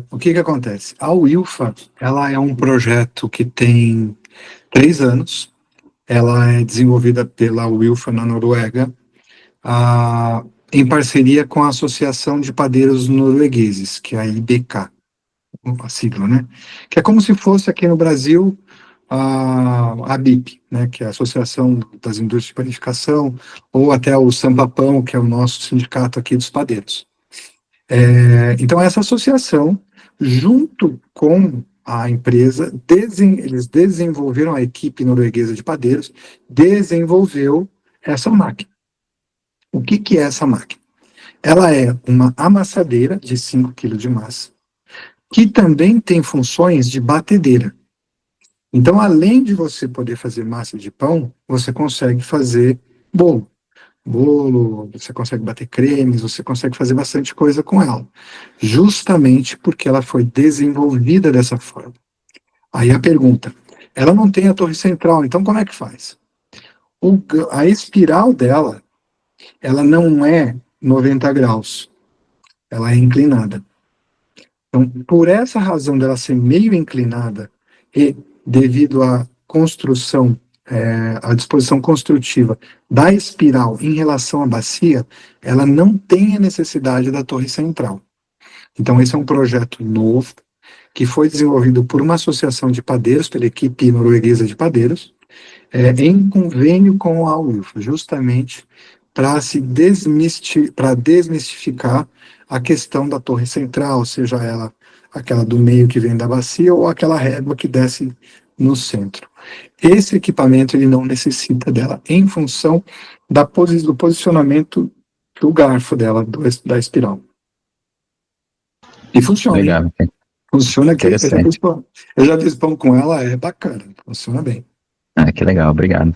[SPEAKER 2] O que acontece? A Wilfa, ela é um projeto que tem 3 anos. Ela é desenvolvida pela Wilfa na Noruega, em parceria com a Associação de Padeiros Noruegueses, que é a IBK, a sigla, né? Que é como se fosse aqui no Brasil a ABIP, né? Que é a Associação das Indústrias de Panificação, ou até o Sampapão, que é o nosso sindicato aqui dos padeiros. Então, essa associação, junto com a empresa, eles desenvolveram, a equipe norueguesa de padeiros desenvolveu essa máquina. O que é essa máquina? Ela é uma amassadeira de 5 kg de massa, que também tem funções de batedeira. Então, além de você poder fazer massa de pão, você consegue fazer bolo. Você consegue bater cremes, você consegue fazer bastante coisa com ela. Justamente porque ela foi desenvolvida dessa forma. Aí a pergunta, ela não tem a torre central, então como é que faz? A espiral dela, ela não é 90 graus, ela é inclinada. Então, por essa razão dela ser meio inclinada e devido à construção, à disposição construtiva da espiral em relação à bacia, ela não tem a necessidade da torre central. Então, esse é um projeto novo que foi desenvolvido por uma associação de padeiros, pela equipe norueguesa de padeiros, em convênio com a UILFA, justamente para desmistificar a questão da torre central, seja ela aquela do meio que vem da bacia ou aquela régua que desce no centro. Esse equipamento ele não necessita dela em função do posicionamento do garfo dela, da espiral. E funciona.
[SPEAKER 6] Legal.
[SPEAKER 2] Hein? Funciona que
[SPEAKER 6] Interessante.
[SPEAKER 2] eu já fiz pão com ela, é bacana, funciona bem.
[SPEAKER 6] Ah, que legal, obrigado.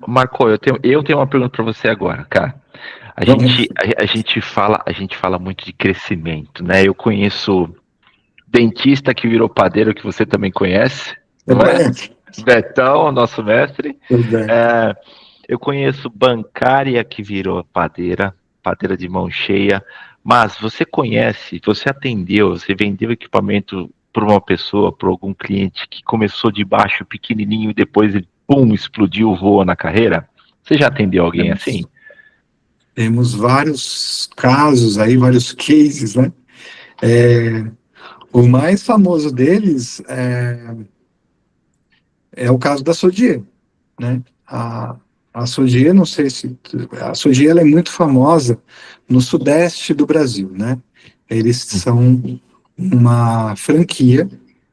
[SPEAKER 1] Marco, eu tenho uma pergunta para você agora, cara. A gente fala muito de crescimento, né? Eu conheço dentista que virou padeiro, que você também conhece, não é? Betão, nosso mestre. Eu conheço bancária que virou padeira de mão cheia, mas você atendeu, você vendeu equipamento para uma pessoa, para algum cliente que começou de baixo, pequenininho, e depois ele, pum, explodiu, voa na carreira? Você já atendeu alguém assim?
[SPEAKER 2] Temos vários casos aí, vários cases, né? O mais famoso deles é o caso da Sodier, né? A Sodier, não sei se... A Sodier, ela é muito famosa no sudeste do Brasil, né? Eles são uma franquia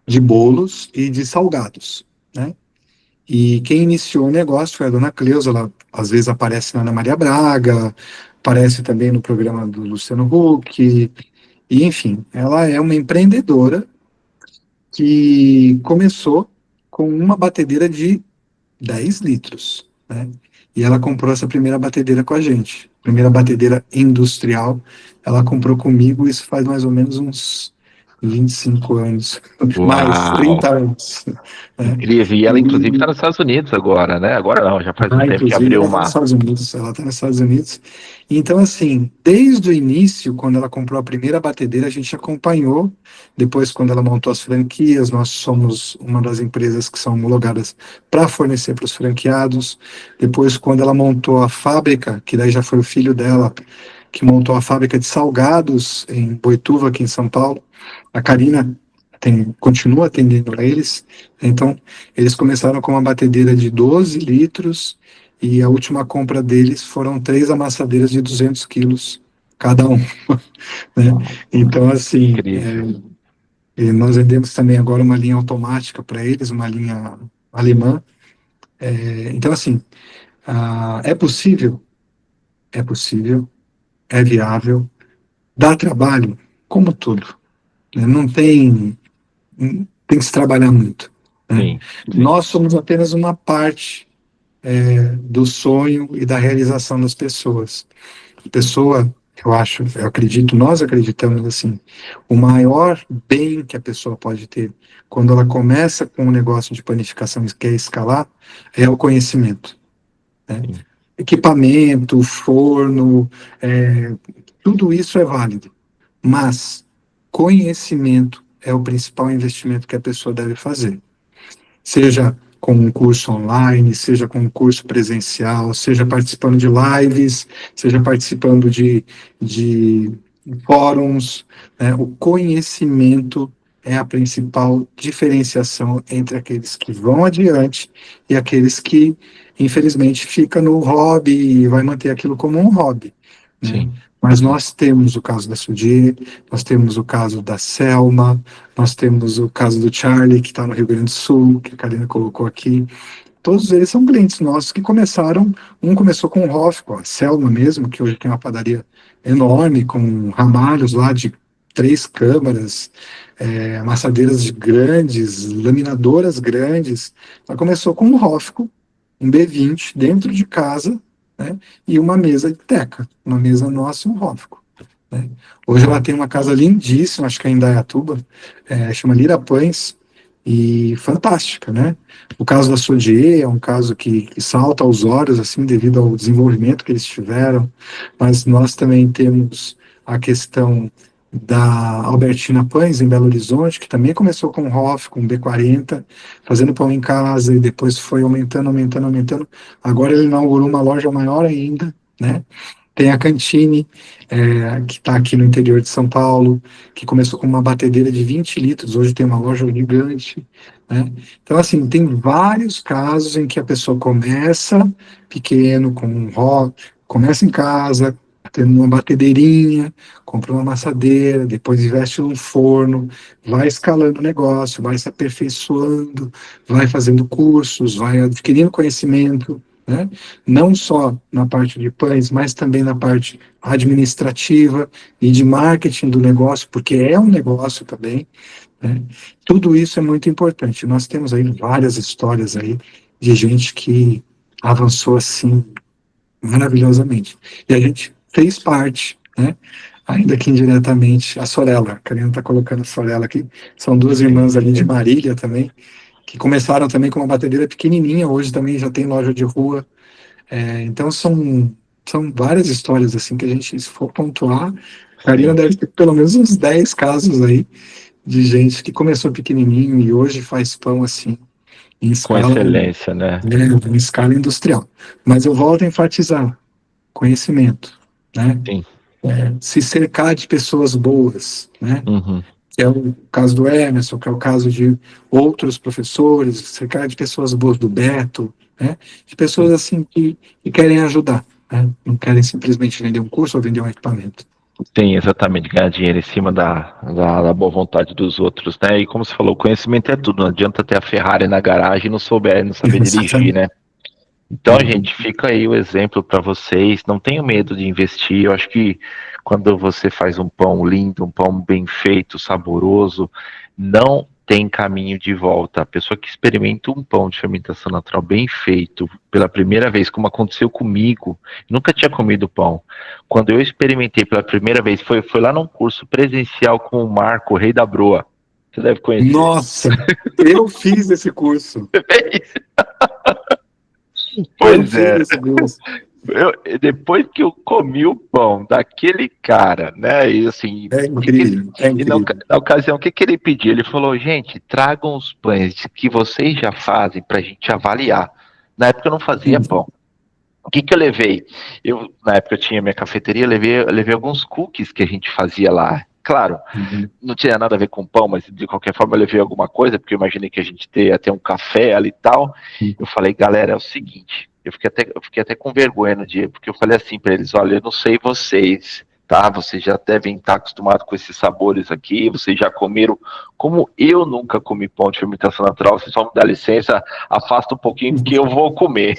[SPEAKER 2] de bolos e de salgados, né? E quem iniciou o negócio foi a dona Cleusa, ela às vezes aparece na Ana Maria Braga, aparece também no programa do Luciano Huck, e enfim, ela é uma empreendedora que começou com uma batedeira de 10 litros, né? E ela comprou essa primeira batedeira com a gente, primeira batedeira industrial, ela comprou comigo, isso faz mais ou menos uns 25 anos, mais 30 anos. Né?
[SPEAKER 1] Incrível, e ela inclusive está nos Estados Unidos agora, né? Agora não, já faz um tempo que abriu uma...
[SPEAKER 2] Ela está nos Estados Unidos. Então, assim, desde o início, quando ela comprou a primeira batedeira, a gente acompanhou. Depois, quando ela montou as franquias, nós somos uma das empresas que são homologadas para fornecer para os franqueados. Depois, quando ela montou a fábrica, que daí já foi o filho dela, que montou a fábrica de salgados em Boituva, aqui em São Paulo, a Karina continua atendendo a eles. Então, eles começaram com uma batedeira de 12 litros e a última compra deles foram 3 amassadeiras de 200 quilos cada um. Né? Então, assim, nós vendemos também agora uma linha automática para eles, uma linha alemã. Então, assim, é possível, é viável, dá trabalho, como tudo. Né? Não tem que se trabalhar muito. Né?
[SPEAKER 1] Sim.
[SPEAKER 2] Nós somos apenas uma parte do sonho e da realização das pessoas. A pessoa, eu acredito, nós acreditamos assim, o maior bem que a pessoa pode ter quando ela começa com um negócio de panificação e quer escalar é o conhecimento. Né? Equipamento, forno, tudo isso é válido, mas conhecimento é o principal investimento que a pessoa deve fazer. Seja com um curso online, seja com um curso presencial, seja participando de lives, seja participando de fóruns, né? O conhecimento é a principal diferenciação entre aqueles que vão adiante e aqueles que, infelizmente, ficam no hobby e vai manter aquilo como um hobby. Né? Mas nós temos o caso da Sudi, nós temos o caso da Selma, nós temos o caso do Charlie, que está no Rio Grande do Sul, que a Karina colocou aqui. Todos eles são clientes nossos que começaram, um começou com o Hofco, a Selma mesmo, que hoje tem uma padaria enorme, com ramalhos lá de 3 câmaras, amassadeiras grandes, laminadoras grandes. Ela começou com um Hofco, um B20, dentro de casa, né, e uma mesa de teca, uma mesa nossa e um Hofco. Né. Hoje ela tem uma casa lindíssima, acho que é em Indaiatuba, chama Lira Pães, e fantástica, né? O caso da Sodier é um caso que salta aos olhos, assim, devido ao desenvolvimento que eles tiveram, mas nós também temos a questão da Albertina Pães, em Belo Horizonte, que também começou com Hoff, com B40, fazendo pão em casa, e depois foi aumentando, aumentando, aumentando. Agora ele inaugurou uma loja maior ainda, né? Tem a Cantine, que está aqui no interior de São Paulo, que começou com uma batedeira de 20 litros, hoje tem uma loja gigante. Né? Então, assim, tem vários casos em que a pessoa começa pequeno, com um rock, começa em casa, tendo uma batedeirinha, compra uma amassadeira, depois investe num forno, vai escalando o negócio, vai se aperfeiçoando, vai fazendo cursos, vai adquirindo conhecimento, né? Não só na parte de pães, mas também na parte administrativa e de marketing do negócio, porque é um negócio também, né? Tudo isso é muito importante. Nós temos aí várias histórias aí de gente que avançou assim maravilhosamente. E a gente fez parte, né? Ainda que indiretamente, a Sorella, a Karina está colocando a Sorella aqui, são 2 irmãs ali de Marília também, que começaram também com uma batedeira pequenininha, hoje também já tem loja de rua. Então são várias histórias assim que a gente, se for pontuar, a Karina deve ter pelo menos uns 10 casos aí de gente que começou pequenininho e hoje faz pão assim, em
[SPEAKER 1] Com
[SPEAKER 2] escala,
[SPEAKER 1] excelência, né?
[SPEAKER 2] em escala industrial. Mas eu volto a enfatizar, conhecimento, né?
[SPEAKER 1] Sim.
[SPEAKER 2] Se cercar de pessoas boas, né?
[SPEAKER 1] Uhum.
[SPEAKER 2] Que é o caso do Emerson, que é o caso de outros professores, cercar de pessoas boas, do Beto, né? De pessoas assim que querem ajudar, né? Não querem simplesmente vender um curso ou vender um equipamento.
[SPEAKER 1] Sim, exatamente, ganhar dinheiro em cima da boa vontade dos outros, né? E como você falou, o conhecimento é tudo, não adianta ter a Ferrari na garagem e não saber dirigir, né? Então, gente, fica aí o exemplo para vocês. Não tenham medo de investir. Eu acho que quando você faz um pão lindo, um pão bem feito, saboroso, não tem caminho de volta. A pessoa que experimenta um pão de fermentação natural bem feito pela primeira vez, como aconteceu comigo, nunca tinha comido pão. Quando eu experimentei pela primeira vez, foi lá num curso presencial com o Marco, o Rei da Broa. Você deve conhecer.
[SPEAKER 2] Nossa, eu fiz esse curso.
[SPEAKER 1] Pois é. Depois que eu comi o pão daquele cara, né? E assim,
[SPEAKER 2] é incrível.
[SPEAKER 1] E na ocasião, o que ele pediu? Ele falou, gente, tragam os pães que vocês já fazem pra gente avaliar. Na época eu não fazia pão. O que eu levei? Na época eu tinha minha cafeteria, eu levei alguns cookies que a gente fazia lá. Claro, não tinha nada a ver com pão, mas de qualquer forma eu levei alguma coisa, porque eu imaginei que a gente ia ter um café ali e tal. Eu falei, galera, é o seguinte, eu fiquei até com vergonha no dia, porque eu falei assim para eles, olha, eu não sei vocês, tá? Vocês já devem estar acostumados com esses sabores aqui, vocês já comeram, como eu nunca comi pão de fermentação natural, vocês só me dá licença, afasta um pouquinho que eu vou comer.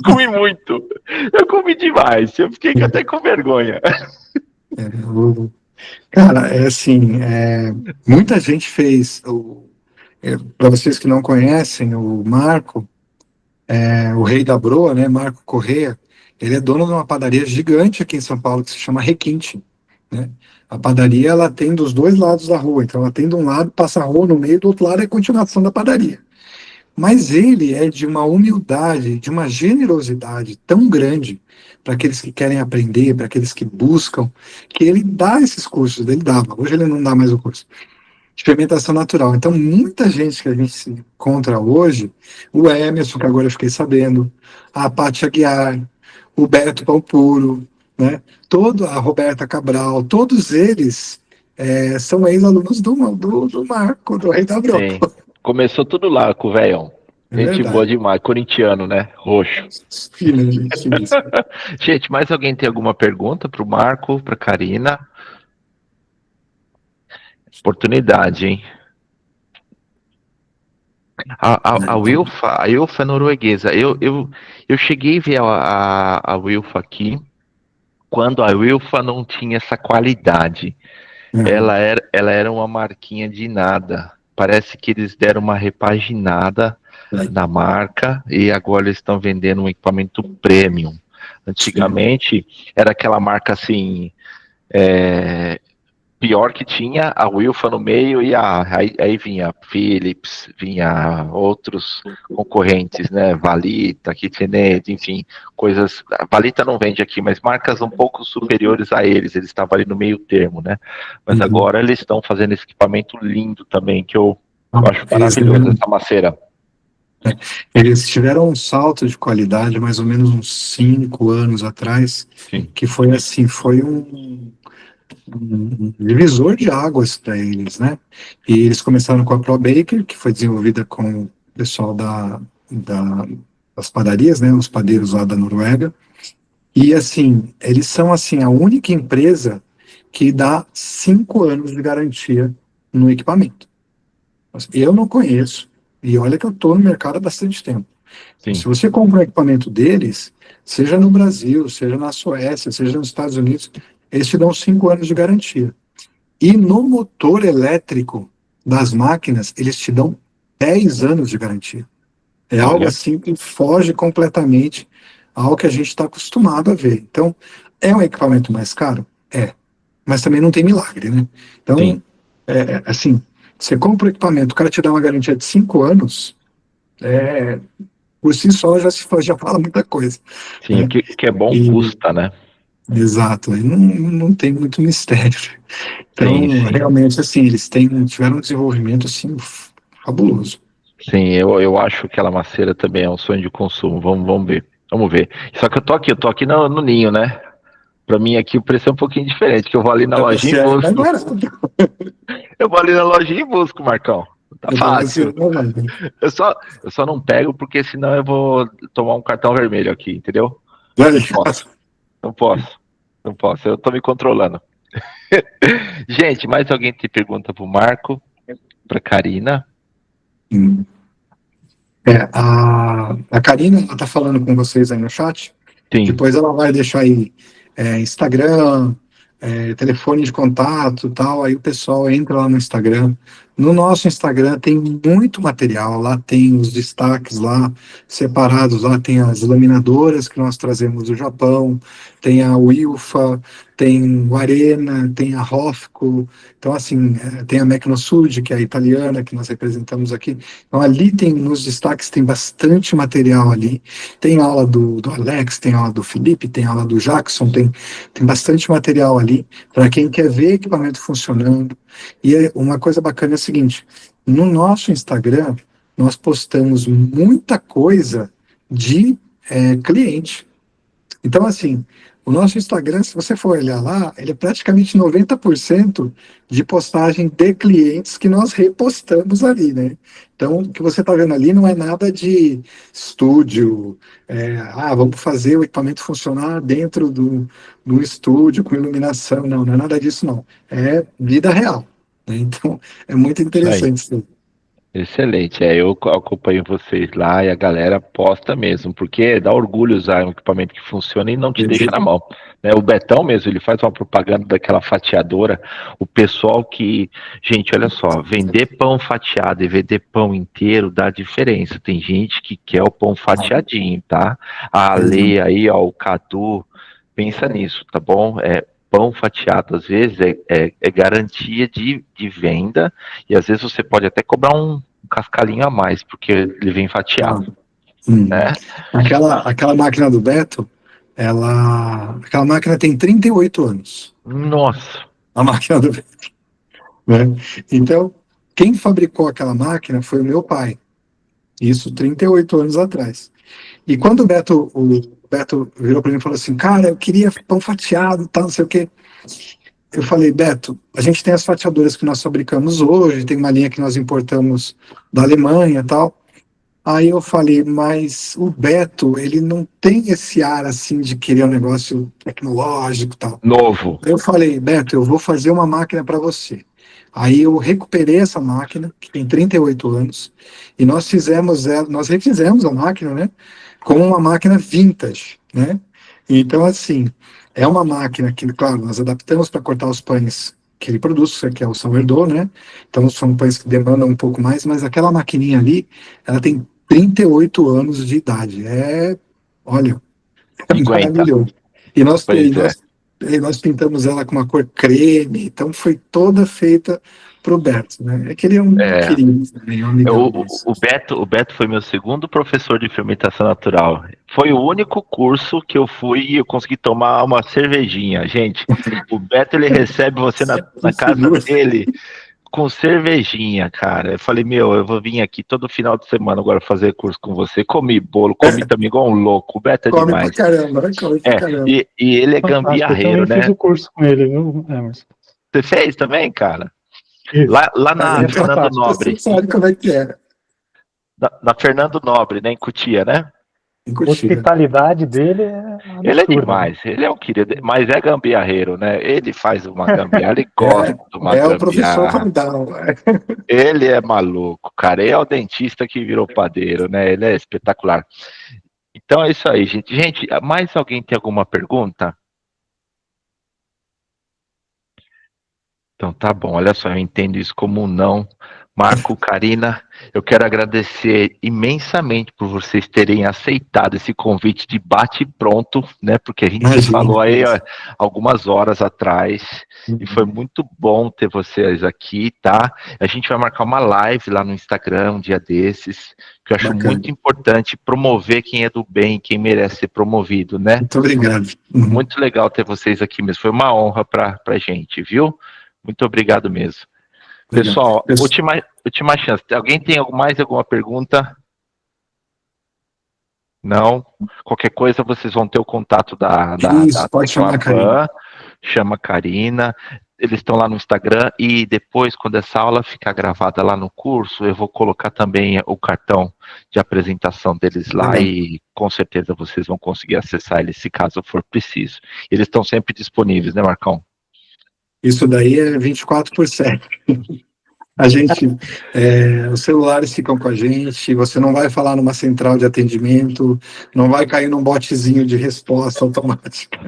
[SPEAKER 1] Comi muito, eu comi demais, eu fiquei até com vergonha.
[SPEAKER 2] Cara, assim, muita gente fez, para vocês que não conhecem, o Marco, o Rei da Broa, né, Marco Correia, ele é dono de uma padaria gigante aqui em São Paulo, que se chama Requinte, né? A padaria, ela tem dos 2 lados da rua, então ela tem de um lado, passa a rua no meio, do outro lado é a continuação da padaria. Mas ele é de uma humildade, de uma generosidade tão grande para aqueles que querem aprender, para aqueles que buscam, que ele dá esses cursos, ele dava, hoje ele não dá mais o curso, de fermentação natural. Então, muita gente que a gente se encontra hoje, o Emerson, que agora eu fiquei sabendo, a Paty Aguiar, o Beto Pão Puro, né? A Roberta Cabral, todos eles são ex-alunos do Marco, do Rei da Broa.
[SPEAKER 1] Começou tudo lá com o velhão.
[SPEAKER 2] É
[SPEAKER 1] Gente boa
[SPEAKER 2] verdade.
[SPEAKER 1] demais, corintiano, né? Roxo.
[SPEAKER 2] Fina, gente finíssima.
[SPEAKER 1] Gente, mais alguém tem alguma pergunta para o Marco, para Karina? Oportunidade, hein? A Wilfa é norueguesa. Eu cheguei a ver a Wilfa aqui quando a Wilfa não tinha essa qualidade.
[SPEAKER 2] Uhum.
[SPEAKER 1] Ela era uma marquinha de nada. Parece que eles deram uma repaginada na marca e agora eles estão vendendo um equipamento premium. Antigamente era aquela marca assim, pior que tinha a Wilfa no meio e aí vinha Philips, vinha outros concorrentes, né? Valita, KitchenAid, enfim, coisas. A Valita não vende aqui, mas marcas um pouco superiores a eles estavam ali no meio termo, né? Mas
[SPEAKER 2] Uhum.
[SPEAKER 1] agora eles estão fazendo esse equipamento lindo também, que eu acho
[SPEAKER 2] Eles,
[SPEAKER 1] maravilhoso, essa maceira.
[SPEAKER 2] eles tiveram um salto de qualidade mais ou menos uns 5 anos atrás,
[SPEAKER 1] Sim,
[SPEAKER 2] que foi assim, foi um divisor de águas para eles, né? E eles começaram com a Pro Baker, que foi desenvolvida com o pessoal das padarias, né? Os padeiros lá da Noruega. E assim, eles são assim a única empresa que dá 5 anos de garantia no equipamento. Eu não conheço, e olha que eu estou no mercado há bastante tempo.
[SPEAKER 1] sim.
[SPEAKER 2] Se você compra um equipamento deles, seja no Brasil, seja na Suécia, seja nos Estados Unidos, eles te dão 5 anos de garantia. E no motor elétrico das máquinas, eles te dão 10 anos de garantia. É algo
[SPEAKER 1] Olha,
[SPEAKER 2] assim que foge completamente ao que a gente está acostumado a ver. Então, é um equipamento mais caro? É. Mas também não tem milagre, né?
[SPEAKER 1] sim.
[SPEAKER 2] Então, assim, você compra o equipamento, o cara te dá uma garantia de 5 anos, por si só já fala muita coisa,
[SPEAKER 1] Sim, o
[SPEAKER 2] né?
[SPEAKER 1] que é bom
[SPEAKER 2] E,
[SPEAKER 1] custa, né?
[SPEAKER 2] exato, aí não tem muito mistério.
[SPEAKER 1] Sim,
[SPEAKER 2] Então,
[SPEAKER 1] sim.
[SPEAKER 2] realmente, assim, tiveram um desenvolvimento, assim, fabuloso.
[SPEAKER 1] Sim, eu acho que aquela maceira também é um sonho de consumo. Vamos ver. Vamos ver. Só que eu tô aqui no ninho, né? Pra mim aqui o preço é um pouquinho diferente, que eu vou ali na
[SPEAKER 2] Para
[SPEAKER 1] lojinha
[SPEAKER 2] você
[SPEAKER 1] e
[SPEAKER 2] aí vai
[SPEAKER 1] busco.
[SPEAKER 2] barato.
[SPEAKER 1] Eu vou ali na lojinha e busco, Marcão. Tá
[SPEAKER 2] Para você
[SPEAKER 1] fácil.
[SPEAKER 2] não vai, né?
[SPEAKER 1] Eu só não pego porque senão eu vou tomar um cartão vermelho aqui, entendeu?
[SPEAKER 2] Vai,
[SPEAKER 1] Não posso, não posso, não posso. Eu tô me controlando. Gente, mais alguém tem pergunta pro Marco, pra Karina?
[SPEAKER 2] Hum. A Karina está falando com vocês aí no chat.
[SPEAKER 1] Sim,
[SPEAKER 2] Depois ela vai deixar aí Instagram, telefone de contato, tal. Aí o pessoal entra lá no Instagram. No nosso Instagram tem muito material. Lá tem os destaques lá separados. Lá tem as laminadoras que nós trazemos do Japão. Tem a Wilfa, tem o Arena, tem a Hofco. Então assim, tem a Mecnosud, que é a italiana que nós representamos aqui. Então ali tem nos destaques tem bastante material ali. Tem aula do Alex, tem aula do Felipe, tem aula do Jackson, tem bastante material ali para quem quer ver equipamento funcionando. E uma coisa bacana é o seguinte: no nosso Instagram, nós postamos muita coisa de cliente. Então, assim, o nosso Instagram, se você for olhar lá, ele é praticamente 90% de postagem de clientes que nós repostamos ali, né? Então, o que você está vendo ali não é nada de estúdio, vamos fazer o equipamento funcionar dentro do estúdio com iluminação. Não é nada disso, não. É vida real, né? Então, é muito
[SPEAKER 1] isso aí.
[SPEAKER 2] interessante isso.
[SPEAKER 1] Excelente. Eu acompanho vocês lá e a galera posta mesmo, porque dá orgulho usar um equipamento que funciona e não te deixa na mão, né? O Betão mesmo, ele faz uma propaganda daquela fatiadora. O pessoal que, gente, olha só, vender pão fatiado e vender pão inteiro dá diferença. Tem gente que quer o pão fatiadinho, tá? A Ale aí, ó, o Cadu, pensa nisso, tá bom? Pão fatiado, às vezes, é garantia de venda, e às vezes você pode até cobrar um cascalinho a mais, porque ele vem fatiado, né?
[SPEAKER 2] Aquela máquina do Beto, aquela máquina tem 38 anos.
[SPEAKER 1] Nossa,
[SPEAKER 2] A máquina do Beto, né? Então, quem fabricou aquela máquina foi o meu pai. Isso 38 anos atrás. E quando o Beto virou para mim e falou assim, cara, eu queria pão fatiado, tal, não sei o quê. Eu falei, Beto, a gente tem as fatiadoras que nós fabricamos hoje, tem uma linha que nós importamos da Alemanha, tal. Aí eu falei, mas o Beto, ele não tem esse ar assim de querer um negócio tecnológico e tal.
[SPEAKER 1] Novo.
[SPEAKER 2] Eu falei, Beto, eu vou fazer uma máquina para você. Aí eu recuperei essa máquina, que tem 38 anos, e nós refizemos a máquina, né, com uma máquina vintage, né? Então, assim, é uma máquina que, claro, nós adaptamos para cortar os pães que ele produz, que é o sourdough, né? Então, são pães que demandam um pouco mais, mas aquela maquininha ali, ela tem 38 anos de idade. Olha, é
[SPEAKER 1] Aguenta.
[SPEAKER 2] maravilhoso. E nós,
[SPEAKER 1] Pois
[SPEAKER 2] e
[SPEAKER 1] é.
[SPEAKER 2] nós, e nós pintamos ela com uma cor creme, então foi toda feita pro Beto, né? É que ele é um querido também, um amigão nosso.
[SPEAKER 1] O Beto foi meu segundo professor de fermentação natural. Foi o único curso que eu fui e eu consegui tomar uma cervejinha. Gente, o Beto, ele recebe você na casa dele com cervejinha, cara. Eu falei, eu vou vir aqui todo final de semana agora fazer curso com você. Comi bolo, comi também igual um louco. O Beto é
[SPEAKER 2] Come
[SPEAKER 1] demais.
[SPEAKER 2] pra caramba, come pra caramba.
[SPEAKER 1] E ele é
[SPEAKER 5] Fantástico,
[SPEAKER 1] gambiarreiro,
[SPEAKER 5] eu também fiz
[SPEAKER 1] né?
[SPEAKER 5] o curso com ele, viu, Emerson?
[SPEAKER 1] Você fez também, cara?
[SPEAKER 5] Isso.
[SPEAKER 1] Lá na
[SPEAKER 5] É
[SPEAKER 1] Fernando
[SPEAKER 5] fantástico.
[SPEAKER 1] Nobre.
[SPEAKER 2] Você sabe como é que é.
[SPEAKER 1] Na Fernando Nobre, né? Em Cotia, né?
[SPEAKER 2] Em
[SPEAKER 5] A
[SPEAKER 2] Cotia.
[SPEAKER 5] hospitalidade dele é absurda.
[SPEAKER 1] Ele é demais, ele é um querido, mas é gambiarreiro, né? Ele faz uma gambiarra, ele gosta de uma
[SPEAKER 2] o professor
[SPEAKER 1] gambiarra.
[SPEAKER 2] Vandal.
[SPEAKER 1] Ele é maluco, cara. Ele é o dentista que virou padeiro, né? Ele é espetacular. Então é isso aí, gente. Gente, mais alguém tem alguma pergunta? Então tá bom, olha só, eu entendo isso como um não. Marco, Karina, eu quero agradecer imensamente por vocês terem aceitado esse convite de bate e pronto, né? Porque a gente se falou aí algumas horas atrás e foi muito bom ter vocês aqui, tá? A gente vai marcar uma live lá no Instagram um dia desses, que eu acho muito importante promover quem é do bem, quem merece ser promovido, né?
[SPEAKER 2] Muito obrigado.
[SPEAKER 1] Muito legal ter vocês aqui mesmo, foi uma honra pra gente, viu? Muito obrigado mesmo. Pessoal, última chance. Alguém tem mais alguma pergunta? Não? Qualquer coisa, vocês vão ter o contato da
[SPEAKER 2] pode chamar a Karina.
[SPEAKER 1] Chama a Karina. Eles estão lá no Instagram e depois, quando essa aula ficar gravada lá no curso, eu vou colocar também o cartão de apresentação deles lá e com certeza vocês vão conseguir acessar ele se caso for preciso. Eles estão sempre disponíveis, né, Marcão?
[SPEAKER 2] Isso daí é 24/7. A gente, os celulares ficam com a gente, você não vai falar numa central de atendimento, não vai cair num botezinho de resposta automática.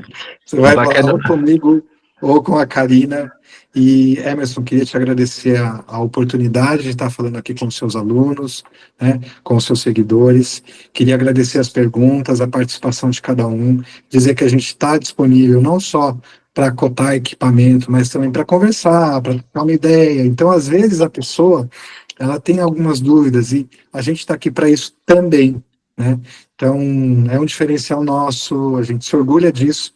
[SPEAKER 2] Você vai falar ou comigo ou com a Karina. E, Emerson, queria te agradecer a oportunidade de estar falando aqui com os seus alunos, né, com os seus seguidores. Queria agradecer as perguntas, a participação de cada um, dizer que a gente está disponível não só para cotar equipamento, mas também para conversar, para trocar uma ideia. Então, às vezes, a pessoa ela tem algumas dúvidas e a gente está aqui para isso também, né? Então, é um diferencial nosso, a gente se orgulha disso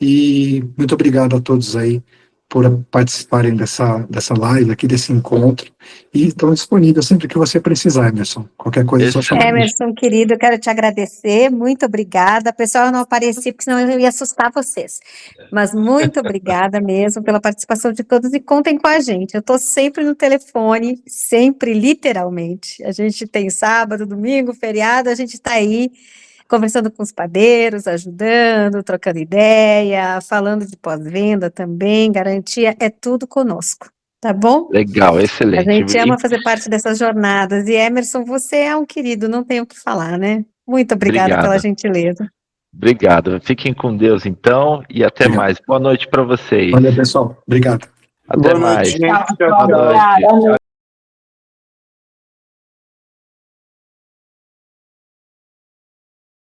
[SPEAKER 2] e muito obrigado a todos aí por participarem dessa live aqui, desse encontro, e estão disponíveis sempre que você precisar, Emerson. Qualquer coisa é só chamar.
[SPEAKER 7] Emerson, querido, eu quero te agradecer, muito obrigada. Pessoal, eu não apareci, porque senão eu ia assustar vocês. Mas muito obrigada mesmo pela participação de todos e contem com a gente. Eu estou sempre no telefone, sempre, literalmente. A gente tem sábado, domingo, feriado, a gente está aí conversando com os padeiros, ajudando, trocando ideia, falando de pós-venda também, garantia, é tudo conosco, tá bom?
[SPEAKER 1] Legal, excelente.
[SPEAKER 7] A gente ama fazer parte dessas jornadas, e Emerson, você é um querido, não tenho o que falar, né? Muito obrigada pela gentileza.
[SPEAKER 1] Obrigado, fiquem com Deus então, e até mais. Boa noite para vocês.
[SPEAKER 2] Valeu, pessoal, obrigado.
[SPEAKER 1] Até mais.
[SPEAKER 3] Boa noite.
[SPEAKER 1] Boa noite.